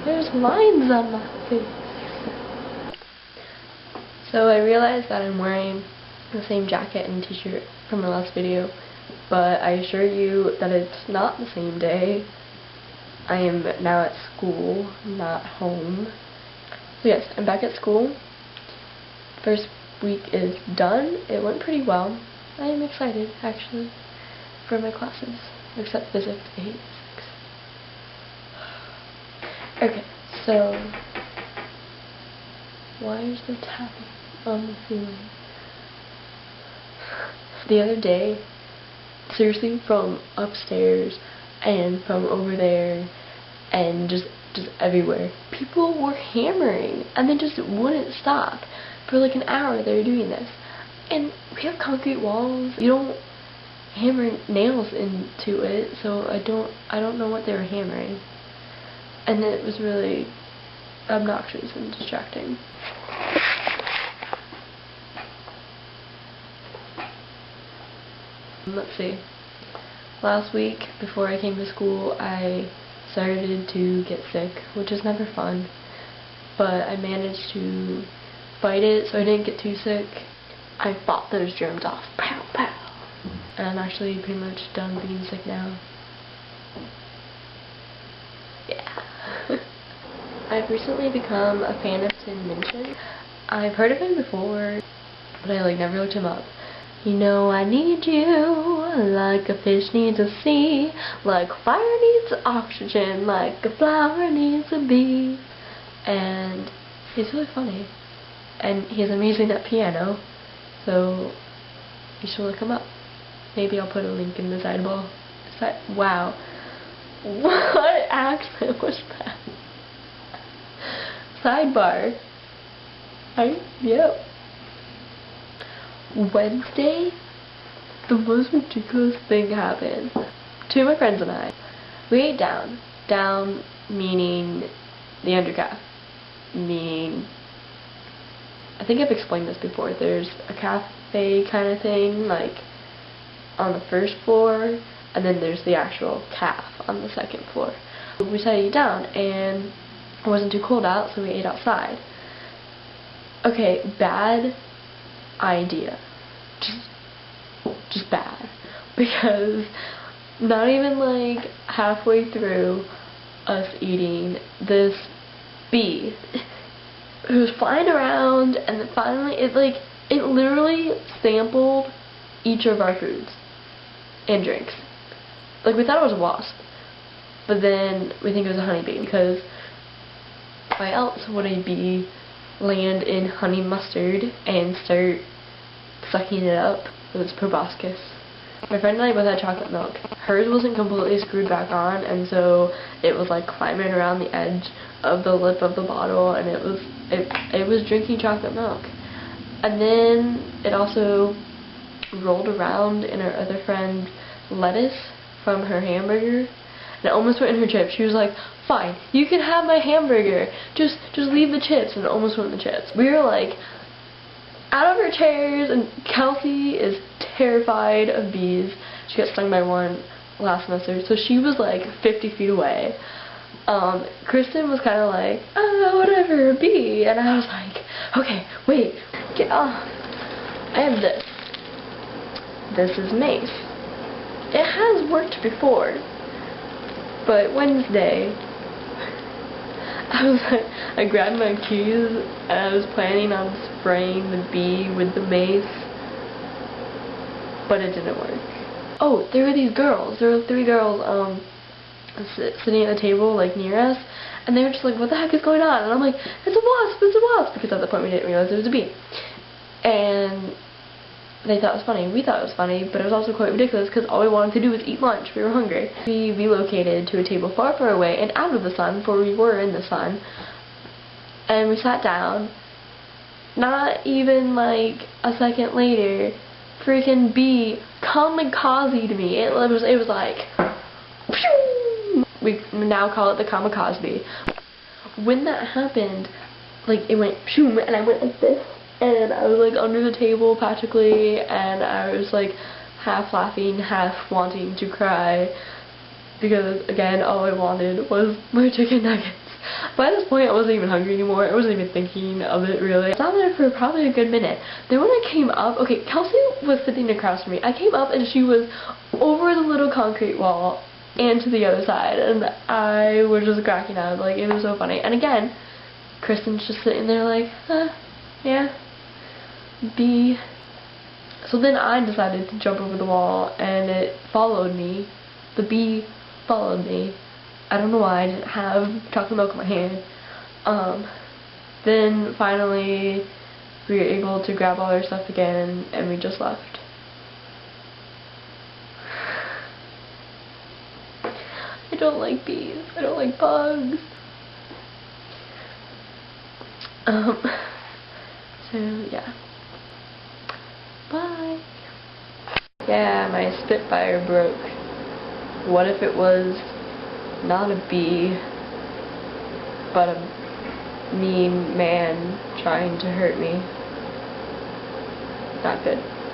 There's lines on my face. So I realized that I'm wearing the same jacket and t-shirt from my last video, but I assure you that it's not the same day. I am now at school, not home. So yes, I'm back at school. First week is done. It went pretty well. I am excited, actually, for my classes, except physics 8. Okay, so why is there tapping on the ceiling? The other day, seriously, from upstairs and from over there and just everywhere, people were hammering and they just wouldn't stop. For like an hour they were doing this. And we have concrete walls. You don't hammer nails into it, so I don't know what they were hammering. And it was really obnoxious and distracting. Let's see. Last week, before I came to school, I started to get sick, which is never fun. But I managed to fight it, so I didn't get too sick. I fought those germs off. Pow, pow. And I'm actually pretty much done being sick now. I've recently become a fan of Tin Minchin. I've heard of him before, but I never looked him up. You know I need you, like a fish needs a sea, like fire needs oxygen, like a flower needs a bee. And he's really funny. And he's amazing at piano, so you should look him up. Maybe I'll put a link in the sideball. Wow. What accent was that? Sidebar. Yep. Wednesday, the most ridiculous thing happened. Two of my friends and I, we ate down. Down meaning the undercalf. Meaning, I think I've explained this before. There's a cafe kind of thing, like on the first floor, and then there's the actual calf on the second floor. We decided to eat down, and it wasn't too cold out, so we ate outside. Okay, bad idea. Just bad. Because not even halfway through us eating, this bee, it was flying around, and then finally it literally sampled each of our foods and drinks. We thought it was a wasp, but then we think it was a honeybee, because why else would a bee land in honey mustard and start sucking it up with its proboscis? My friend and I both had chocolate milk. Hers wasn't completely screwed back on, and so it was climbing around the edge of the lip of the bottle, and it was drinking chocolate milk. And then it also rolled around in our other friend's lettuce from her hamburger, and it almost went in her chips. She was like, "Fine, you can have my hamburger. Just leave the chips," and it almost went in the chips. We were out of our chairs, and Kelsey is terrified of bees. She got stung by one last semester, so she was 50 feet away. Kristen was kind of oh, whatever, a bee, and I was like, okay, wait, get off. I have this. This is mace. It has worked before, but Wednesday, I grabbed my keys and I was planning on spraying the bee with the mace, but it didn't work. Oh, there were these girls. There were 3 girls sitting at a table near us, and they were just what the heck is going on? And I'm like, it's a wasp, it's a wasp, because at that point we didn't realize it was a bee. And they thought it was funny. We thought it was funny, but it was also quite ridiculous because all we wanted to do was eat lunch. We were hungry. We relocated to a table far, far away and out of the sun, for we were in the sun. And we sat down. Not even a second later, freaking bee kamikazbeed me. It was like, phew! We now call it the Kamikazbee. When that happened, it went phew, and I went like this. And I was under the table practically, and I was half laughing, half wanting to cry, because again all I wanted was my chicken nuggets. By this point, I wasn't even hungry anymore. I wasn't even thinking of it, really. I sat there for probably a good minute. Then when I came up, okay, Kelsey was sitting across from me. I came up and she was over the little concrete wall and to the other side, and I was just cracking up. Like, it was so funny. And again, Kristen's just sitting there like, yeah, B. So then I decided to jump over the wall, and it followed me. The bee followed me. I don't know why, I didn't have chocolate milk in my hand. Then finally we were able to grab all our stuff again, and we just left. I don't like bees. I don't like bugs. So yeah. Bye. Yeah, my Spitfire broke. What if it was not a bee, but a mean man trying to hurt me? Not good.